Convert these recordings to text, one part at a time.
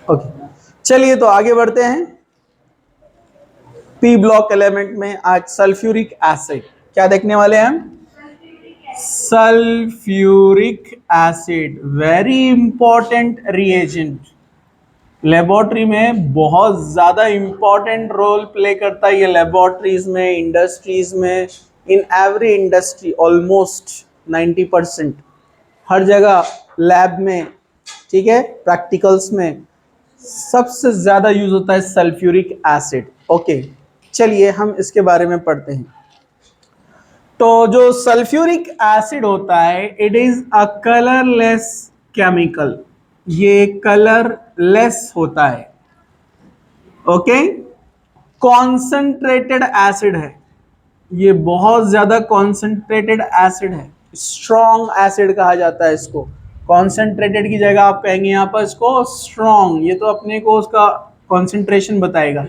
Okay, चलिए तो आगे बढ़ते हैं। पी ब्लॉक एलिमेंट में आज सल्फ्यूरिक एसिड क्या देखने वाले हैं हम? Sulphuric acid, very important reagent, laboratory में बहुत ज्यादा इंपॉर्टेंट रोल प्ले करता है ये। लेबोरेटरीज में, इंडस्ट्रीज में, इन एवरी इंडस्ट्री ऑलमोस्ट 90% हर जगह, लैब में, ठीक है, प्रैक्टिकल्स में सबसे ज्यादा यूज होता है सल्फ्यूरिक एसिड। ओके, चलिए हम इसके बारे में पढ़ते हैं। तो जो सल्फ्यूरिक एसिड होता है, it is a colourless chemical, ये कलरलेस होता है। ओके, कॉन्सेंट्रेटेड एसिड है, ये बहुत ज्यादा कॉन्सेंट्रेटेड एसिड है, स्ट्रॉन्ग एसिड कहा जाता है इसको। कॉन्सेंट्रेटेड की जगह आप कहेंगे यहाँ पर इसको स्ट्रॉन्ग, ये तो अपने को उसका कॉन्सेंट्रेशन बताएगा।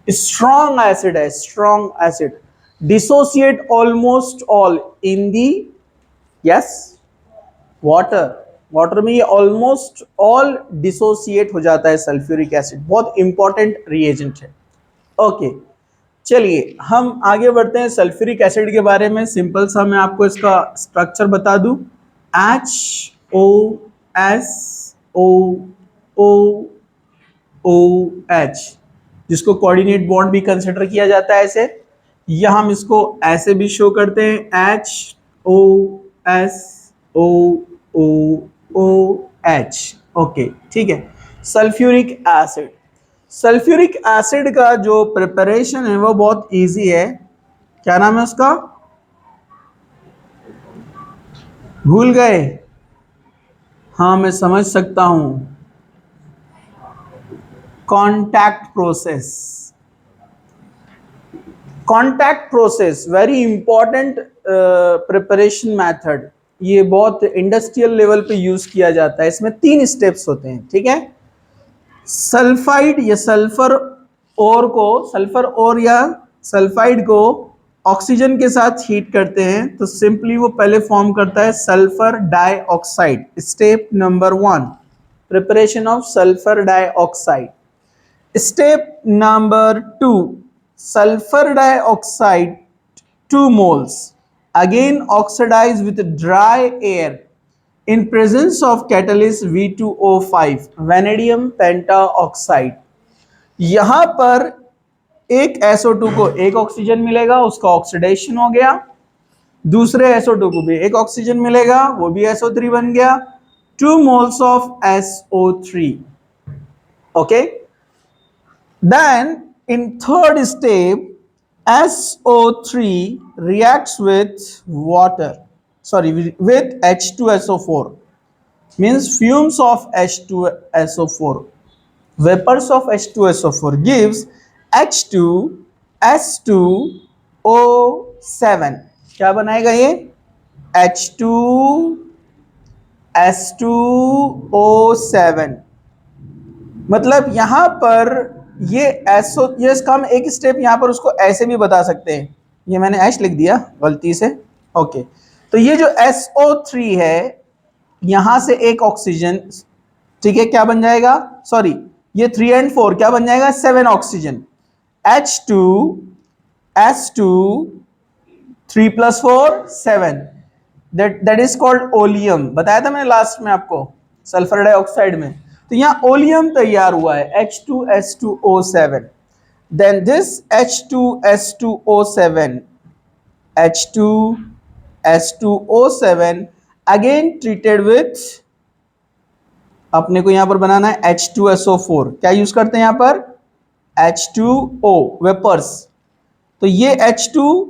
स्ट्रॉन्ग एसिड है, strong acid. Dissociate almost all in the, yes, water, water में ये ऑलमोस्ट ऑल डिसोसिएट हो जाता है सल्फ्यूरिक एसिड, बहुत इंपॉर्टेंट रिएजेंट है। ओके, चलिए हम आगे बढ़ते हैं सल्फ्यूरिक एसिड के बारे में। सिंपल सा मैं आपको इसका स्ट्रक्चर बता दूं। HOSOOH, जिसको कोऑर्डिनेट बॉन्ड भी कंसिडर किया जाता है ऐसे, या हम इसको ऐसे भी शो करते हैं HOSOOOH। ओके, ठीक है। सल्फ्यूरिक एसिड, सल्फ्यूरिक एसिड का जो प्रिपरेशन है वो बहुत इजी है। क्या नाम है उसका? भूल गए? हाँ, मैं समझ सकता हूं, contact process. Contact process very important preparation method, ये बहुत इंडस्ट्रियल लेवल पे यूज किया जाता है। इसमें 3 स्टेप्स होते हैं, ठीक है। सल्फाइड या सल्फर ओर को, सल्फर ओर या सल्फाइड को ऑक्सीजन के साथ हीट करते हैं तो सिंपली वो पहले फॉर्म करता है sulphur dioxide. Step number 1, preparation of sulphur dioxide. Step number 2, sulfur dioxide 2 moles again oxidize with dry air in presence of catalyst V2O5 vanadium pentaoxide। यहां पर एक SO2 को एक ऑक्सीजन मिलेगा, उसका ऑक्सीडेशन हो गया। दूसरे SO2 को भी एक ऑक्सीजन मिलेगा, वो भी SO3 बन गया। 2 moles of SO3। Okay, then in third step SO3 reacts with water, sorry, with H2SO4, means fumes of H2SO4, vapors of H2SO4 gives H2S2O7। क्या बनाएगा ये? H2S2O7। मतलब यहां पर ये एसओ, ये इसका हम एक स्टेप यहां पर उसको ऐसे भी बता सकते हैं। ये मैंने ऐश लिख दिया गलती से। ओके, तो ये जो SO3 है, यहां से एक ऑक्सीजन, ठीक है, क्या बन जाएगा? सॉरी, ये 3 और 4 क्या बन जाएगा? 7 oxygen. H2S2 3 + 4 7, that is called oleum. बताया था मैंने लास्ट में आपको सल्फर डाइऑक्साइड में। तो यहां ओलियम तैयार हुआ है H2S2O7। Then this H2S2O7 again treated with, अपने को यहां पर बनाना है H2SO4। क्या यूज करते हैं यहां पर? H2O, vapours. तो ये H2,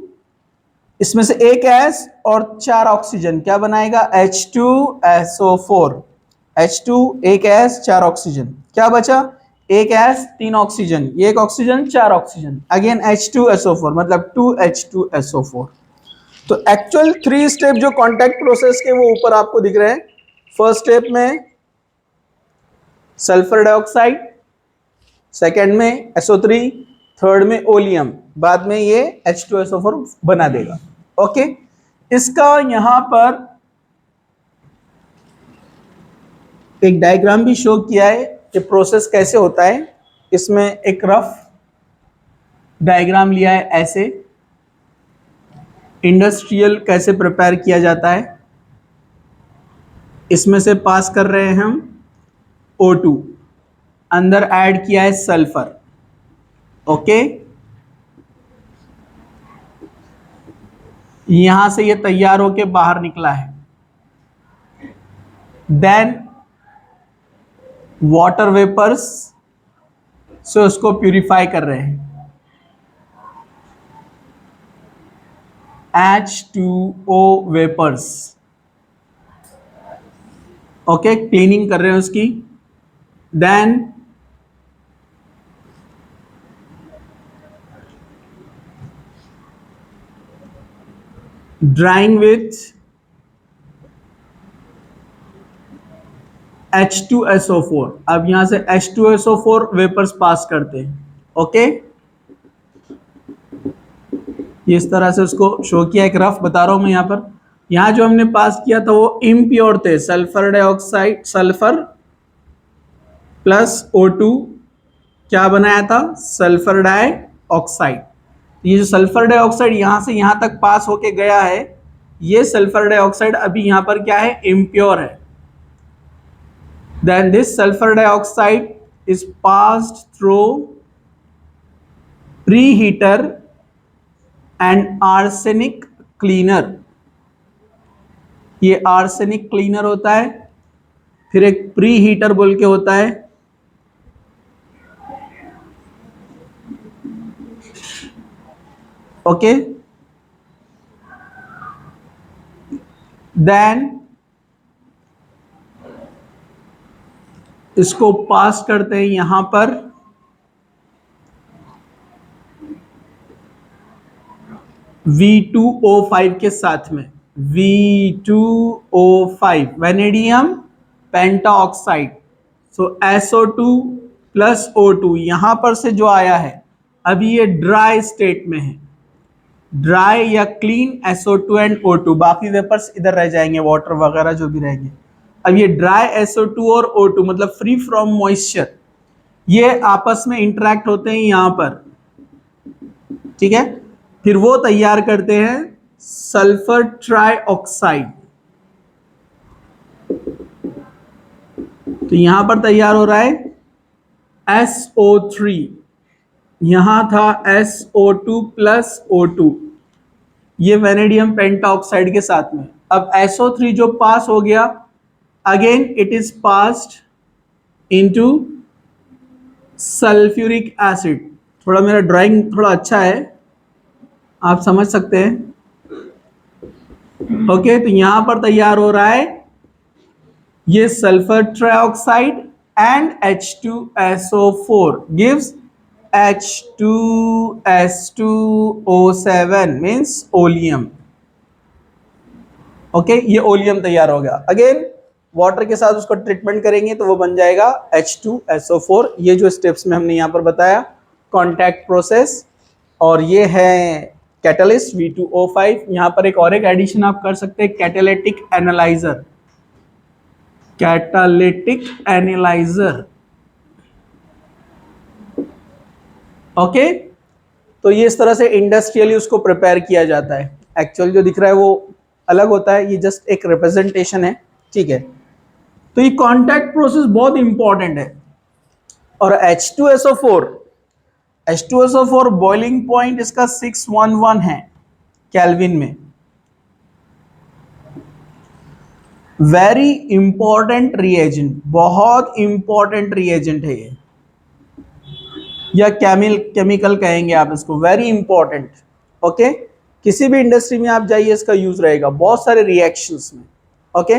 इसमें से एक S और 4 ऑक्सीजन, क्या बनाएगा? H2SO4। H2, एक S, 4 ऑक्सीजन, क्या बचा? एक S, 3 ऑक्सीजन, ये एक ऑक्सीजन, 4 ऑक्सीजन, अगेन H2SO4, मतलब 2H2SO4। तो एक्चुअल 3 स्टेप जो कॉन्टैक्ट प्रोसेस के वो ऊपर आपको दिख रहे हैं। फर्स्ट स्टेप में सल्फर डाइऑक्साइड, सेकेंड में SO3, थर्ड में ओलियम, बाद में ये H2SO4 बना देगा। ओके, इसका यहां पर एक डायग्राम भी शो किया है। कि प्रोसेस कैसे होता है। इसमें एक रफ डायग्राम लिया है ऐसे, इंडस्ट्रियल कैसे प्रिपेयर किया जाता है। इसमें से पास कर रहे हैं हम O2, अंदर ऐड किया है सल्फर। ओके, यहां से ये तैयार होके बाहर निकला है। देन वाटर वेपर्स से उसको प्यूरिफाई कर रहे हैं, H2O वेपर्स। ओके, क्लीनिंग कर रहे हैं उसकी। Then drawing with H2SO4। अब यहां से H2SO4 वेपर्स पास करते हैं। ओके, इस तरह से उसको शो किया, एक रफ बता रहा हूं मैं। यहां पर, यहां जो हमने पास किया था वो इम्प्योर थे, sulphur dioxide, sulphur plus O2 क्या बनाया था, सल्फर डाइऑक्साइड। ये जो सल्फर डाइऑक्साइड यहां से यहां तक पास होके गया है, ये सल्फर डाइऑक्साइड अभी यहां पर क्या है, इम्प्योर है। Then this sulfur dioxide is passed through preheater and arsenic cleaner। ये arsenic cleaner होता है, फिर एक preheater बोल के होता है। ओके, देन इसको पास करते हैं यहां पर V2O5 के साथ में, V2O5 वेनेडियम पेंटाऑक्साइड। सो SO2 प्लस O2 यहां पर से जो आया है, अभी ये ड्राई स्टेट में है, ड्राई या क्लीन SO2 एंड O2, बाकी वेपर्स इधर रह जाएंगे, वाटर वगैरह जो भी रहेंगे। अब ये ड्राई SO2 और O2 मतलब फ्री फ्रॉम मॉइस्चर, ये आपस में इंटरेक्ट होते हैं यहां पर, ठीक है। फिर वो तैयार करते हैं सल्फर ट्राइऑक्साइड। तो यहां पर तैयार हो रहा है SO3, यहां था SO2 प्लस O2, ये वेनेडियम पेंटाऑक्साइड के साथ में। अब SO3 जो पास हो गया, again it is passed into sulphuric acid. थोड़ा मेरा ड्राइंग थोड़ा अच्छा है, आप समझ सकते हैं। ओके, तो यहां पर तैयार हो रहा है ये sulphur trioxide and H2SO4 gives H2S2O7 means oleum. Okay, ये ओलियम तैयार हो गया। अगेन वाटर के साथ उसको ट्रीटमेंट करेंगे तो वो बन जाएगा H2SO4। ये जो स्टेप्स में हमने यहां पर बताया, कॉन्टैक्ट प्रोसेस, और ये है कैटलिस्ट V2O5। यहां पर एक और एक एडिशन आप कर सकते हैं, catalytic analyser, catalytic analyser. Okay, तो ये इस तरह से इंडस्ट्रियली उसको प्रिपेयर किया जाता है। एक्चुअल जो दिख रहा है वो अलग होता है, ये जस्ट एक रिप्रेजेंटेशन है, ठीक है। तो ये कॉन्टैक्ट प्रोसेस बहुत इंपॉर्टेंट है। और H2SO4 बॉइलिंग पॉइंट इसका 611 है केल्विन में। वेरी इंपॉर्टेंट रिएजेंट, बहुत इंपॉर्टेंट रिएजेंट है ये, या केमिकल कहेंगे आप इसको, वेरी इंपॉर्टेंट। ओके, किसी भी इंडस्ट्री में आप जाइए इसका यूज रहेगा बहुत सारे रिएक्शंस में। ओके,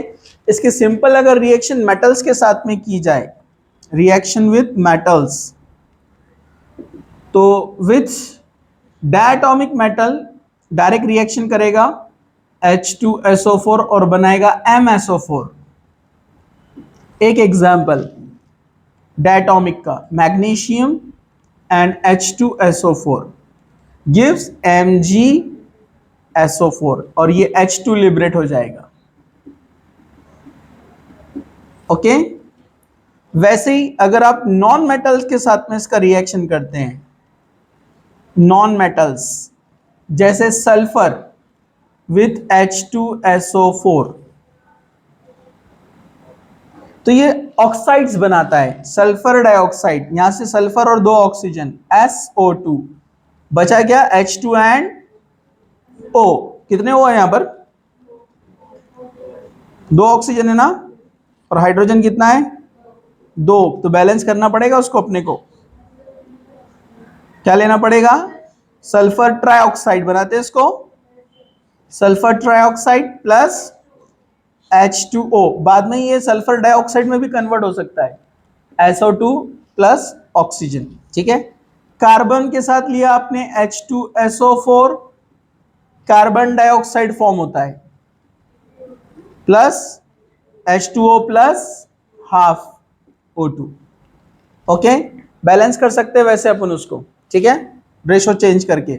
इसकी सिंपल अगर रिएक्शन मेटल्स के साथ में की जाए, रिएक्शन विथ मेटल्स, तो with diatomic metal direct reaction करेगा H2SO4 और बनाएगा MSO4। एक एग्जांपल डायटोमिक का, magnesium and H2SO4 gives MgSO4 और ये H2 लिबरेट हो जाएगा। ओके, वैसे ही अगर आप नॉन मेटल्स के साथ में इसका रिएक्शन करते हैं, नॉन मेटल्स जैसे सल्फर विथ H2SO4, तो ये ऑक्साइड्स बनाता है, सल्फर डाइऑक्साइड। यहां से सल्फर और 2 ऑक्सीजन SO2, बचा क्या H2 एंड O। कितने O है यहां पर? 2 ऑक्सीजन है ना, और हाइड्रोजन कितना है? 2। तो बैलेंस करना पड़ेगा उसको, अपने को क्या लेना पड़ेगा? सल्फर ट्राइऑक्साइड बनाते हैं इसको, सल्फर ट्राइऑक्साइड प्लस H2O। बाद में ये सल्फर डाइऑक्साइड में भी कन्वर्ट हो सकता है, SO2 प्लस ऑक्सीजन। ठीक है, कार्बन के साथ लिया आपने H2SO4, कार्बन डाइऑक्साइड फॉर्म होता है, plus H2O plus half O2। Okay, balance कर सकते हैं वैसे अपन उसको, ठीक है, रेशो चेंज करके।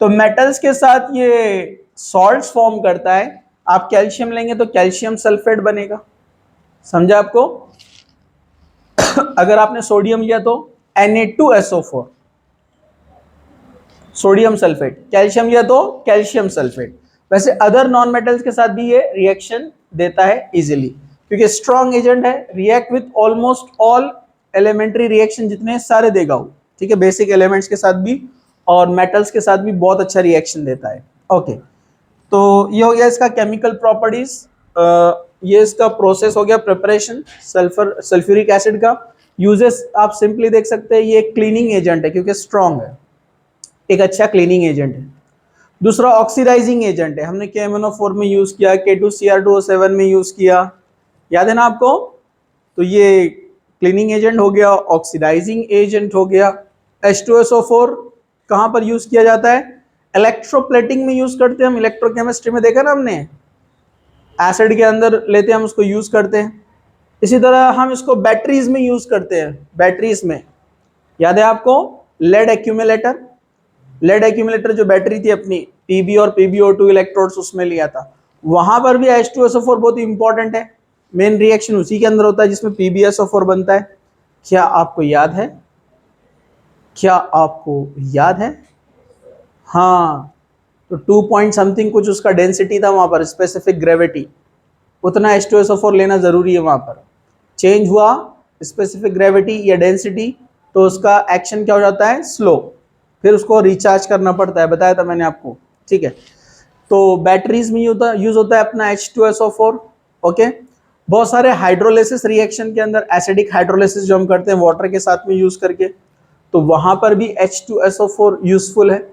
तो मेटल्स के साथ ये सॉल्ट्स फॉर्म करता है। आप कैल्शियम लेंगे तो कैल्शियम सल्फेट बनेगा, समझा आपको? अगर आपने सोडियम लिया तो Na2SO4, सोडियम सल्फेट। कैल्शियम लिया तो कैल्शियम सल्फेट। वैसे अदर नॉन मेटल्स के साथ भी ये रिएक्शन देता है इजीली, क्योंकि स्ट्रॉन्ग एजेंट है, react with almost all elementary reaction जितने सारे देगा वो, ठीक है, बेसिक एलिमेंट्स के साथ भी और मेटल्स के साथ भी बहुत अच्छा रिएक्शन देता है। ओके, तो ये हो गया इसका केमिकल प्रॉपर्टीज। ये इसका प्रोसेस हो गया प्रिपरेशन सल्फ्यूरिक एसिड का। यूजेस आप सिंपली देख सकते हैं, ये एक क्लीनिंग एजेंट है क्योंकि स्ट्रॉन्ग है, एक अच्छा क्लीनिंग एजेंट है। दूसरा ऑक्सीडाइजिंग एजेंट है, हमने KMnO4 में यूज किया, K2Cr2O7 में यूज किया, याद है ना आपको? तो ये क्लीनिंग एजेंट हो गया, ऑक्सीडाइजिंग एजेंट हो गया। H2SO4 कहां पर यूज किया जाता है? इलेक्ट्रोप्लेटिंग में यूज करते हैं हम, इलेक्ट्रोकेमिस्ट्री में देखा ना हमने, एसिड के अंदर लेते हैं हम उसको, यूज करते हैं। इसी तरह हम इसको बैटरीज में यूज करते हैं, बैटरीज में याद है आपको, लेड एक्यूमुलेटर, लेड एक्यूमुलेटर जो बैटरी थी अपनी, पीबी और PbO2 इलेक्ट्रोड्स उसमें लिया था, वहां पर भी H2SO4 बहुत इंपॉर्टेंट है। मेन रिएक्शन उसी के अंदर होता है जिसमें PbSO4 बनता है। क्या आपको याद है? क्या आपको याद है? हाँ, तो 2 पॉइंट समथिंग कुछ उसका डेंसिटी था वहां पर, स्पेसिफिक ग्रेविटी, उतना H2SO4 लेना जरूरी है। वहां पर चेंज हुआ स्पेसिफिक ग्रेविटी या डेंसिटी तो उसका एक्शन क्या हो जाता है? स्लो, फिर उसको रिचार्ज करना पड़ता है, बताया था मैंने आपको, ठीक है। तो बैटरीज में यूज होता है अपना H2SO4। ओके, बहुत सारे हाइड्रोलिसिस रिएक्शन के अंदर, एसिडिक हाइड्रोलिसिस जो हम करते हैं वाटर के साथ में यूज करके, तो वहां पर भी H2SO4 यूजफुल है।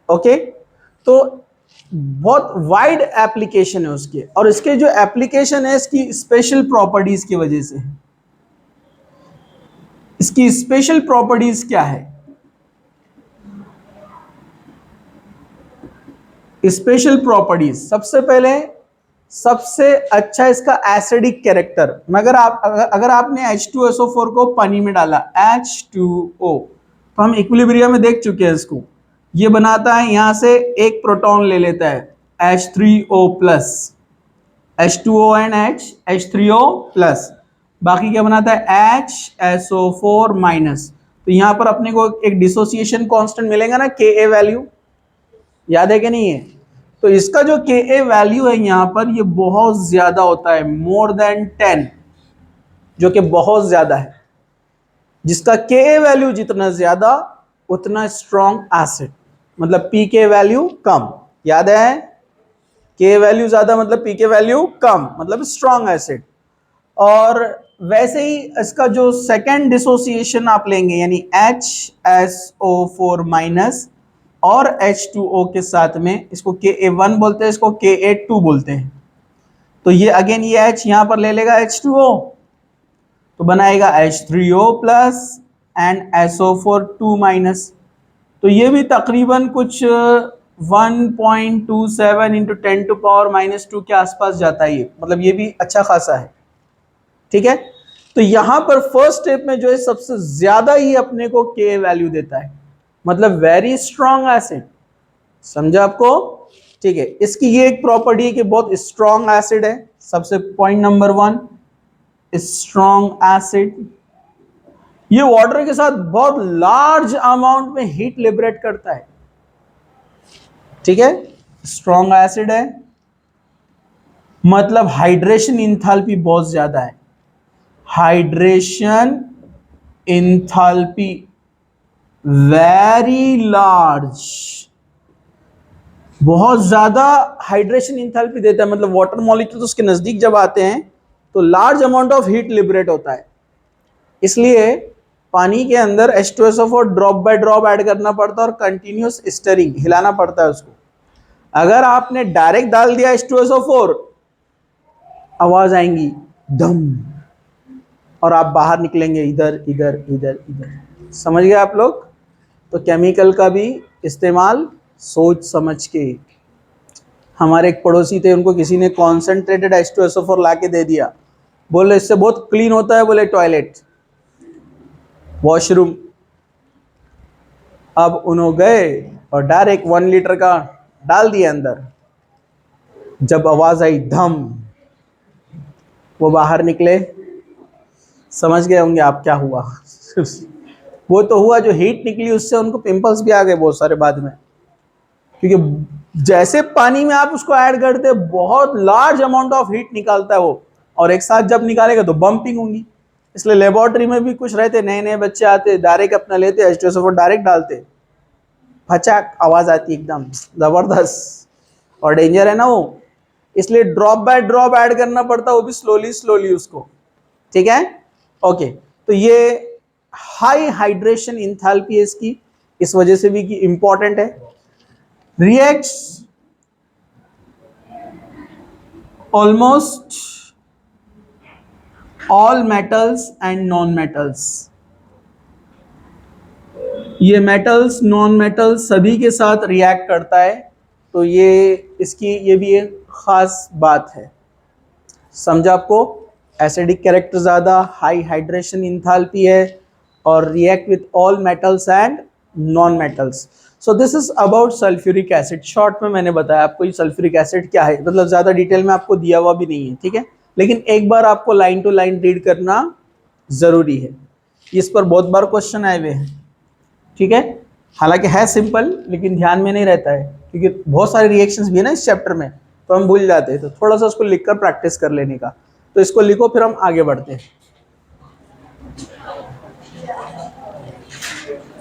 ओके, तो बहुत वाइड एप्लीकेशन है उसके, और इसके जो एप्लीकेशन है इसकी स्पेशल प्रॉपर्टीज की वजह से। इसकी स्पेशल प्रॉपर्टीज क्या है? स्पेशल प्रॉपर्टीज, सबसे पहले सबसे अच्छा इसका एसिडिक कैरेक्टर। मगर अगर आपने H2SO4 को पानी में डाला, H2O, तो हम इक्विलिब्रियम में देख चुके हैं इसको, ये बनाता है यहां से एक प्रोटॉन ले लेता है H3O plus, H2O and H3O plus, बाकी क्या बनाता है HSO4 माइनस। तो यहां पर अपने को एक डिसोसिएशन कांस्टेंट मिलेगा ना, Ka वैल्यू, याद है कि नहीं है? तो इसका जो Ka वैल्यू है यहां पर, ये बहुत ज्यादा होता है, मोर देन 10, जो कि बहुत ज्यादा है। जिसका Ka वैल्यू जितना ज्यादा उतना स्ट्रॉन्ग एसिड, मतलब pK वैल्यू कम, याद है? K वैल्यू ज्यादा मतलब pK वैल्यू कम, मतलब स्ट्रॉन्ग एसिड। और वैसे ही इसका जो सेकेंड डिसोसिएशन आप लेंगे, यानी HSO4 माइनस और H2O के साथ में, इसको Ka1 बोलते हैं, इसको Ka2 बोलते हैं। तो ये अगेन ये H यहां पर ले लेगा H2O, तो बनाएगा H3O plus and SO4 2 minus. तो ये भी तकरीबन कुछ 1.27 इंटू 10⁻⁻² के आसपास जाता है ये, मतलब ये भी अच्छा खासा है, ठीक है। तो यहां पर फर्स्ट स्टेप में जो है सबसे ज्यादा ही अपने को K वैल्यू देता है, मतलब वेरी स्ट्रॉन्ग एसिड, समझा आपको? ठीक है, इसकी ये एक प्रॉपर्टी है कि बहुत स्ट्रॉन्ग एसिड है, सबसे पॉइंट नंबर 1, स्ट्रॉन्ग एसिड। ये वाटर के साथ बहुत लार्ज अमाउंट में हीट लिबरेट करता है, ठीक है। स्ट्रॉन्ग एसिड है, मतलब हाइड्रेशन इंथैल्पी बहुत ज्यादा है, हाइड्रेशन इंथैल्पी वेरी लार्ज, बहुत ज्यादा हाइड्रेशन इंथैल्पी देता है, मतलब वाटर मॉलिक्यूल्स उसके नजदीक जब आते हैं तो large amount of heat liberate होता है। इसलिए पानी के अंदर H2SO4 drop by drop add करना पड़ता है और कंटिन्यूस स्टरिंग, हिलाना पड़ता है उसको। अगर आपने डायरेक्ट डाल दिया H2SO4, आवाज आएंगी धम, और आप बाहर निकलेंगे इधर इधर इधर इधर। समझ गए आप लोग? तो केमिकल का भी इस्तेमाल सोच समझ के। हमारे एक पड़ोसी थे, उनको किसी ने कॉन्सेंट्रेटेड H2SO4 ला के दे दिया, बोले इससे बहुत क्लीन होता है, बोले टॉयलेट वॉशरूम। अब उन्होंने गए और डायरेक्ट 1 लीटर का डाल दिया अंदर, जब आवाज आई धम, वो बाहर निकले, समझ गए होंगे आप क्या हुआ। वो तो हुआ जो हीट निकली उससे उनको पिंपल्स भी आ गए बहुत सारे बाद में, क्योंकि जैसे पानी में आप उसको ऐड करते बहुत लार्ज अमाउंट ऑफ हीट निकालता है वो, और एक साथ जब निकालेगा तो बम्पिंग होंगी। इसलिए लेबोरेटरी में भी कुछ रहते, नए नए बच्चे आते, डायरेक्ट अपना लेते H2SO4 डायरेक्ट डालते, फचाक आवाज आती एकदम जबरदस्त, और डेंजर है ना वो, इसलिए ड्रॉप बाय ड्रॉप ऐड करना पड़ता है, वो भी स्लोली स्लोली उसको, ठीक है। ओके, तो ये हाई हाइड्रेशन इंथैल्पी है इसकी, इस वजह से भी कि इंपॉर्टेंट है। reacts almost all metals and non-metals, ये मेटल्स नॉन मेटल्स सभी के साथ रिएक्ट करता है, तो ये इसकी ये भी एक खास बात है। समझा आपको? एसिडिक कैरेक्टर ज़्यादा, हाई हाइड्रेशन इंथैल्पी है, और react with all metals and non metals. So this is about sulphuric acid. Short में मैंने बताया आपको ये सल्फ्यूरिक एसिड क्या है, मतलब ज़्यादा डिटेल में आपको दिया हुआ भी नहीं है, ठीक है, लेकिन एक बार आपको लाइन टू लाइन रीड करना ज़रूरी है। इस पर बहुत बार क्वेश्चन आए हुए हैं, ठीक है। हालांकि है सिंपल, लेकिन ध्यान में नहीं रहता है, क्योंकि बहुत सारे रिएक्शंस भी है ना इस चैप्टर में, तो हम भूल जाते हैं, तो थोड़ा सा उसको लिखकर प्रैक्टिस कर लेने का। तो इसको लिखो, फिर हम आगे बढ़ते हैं।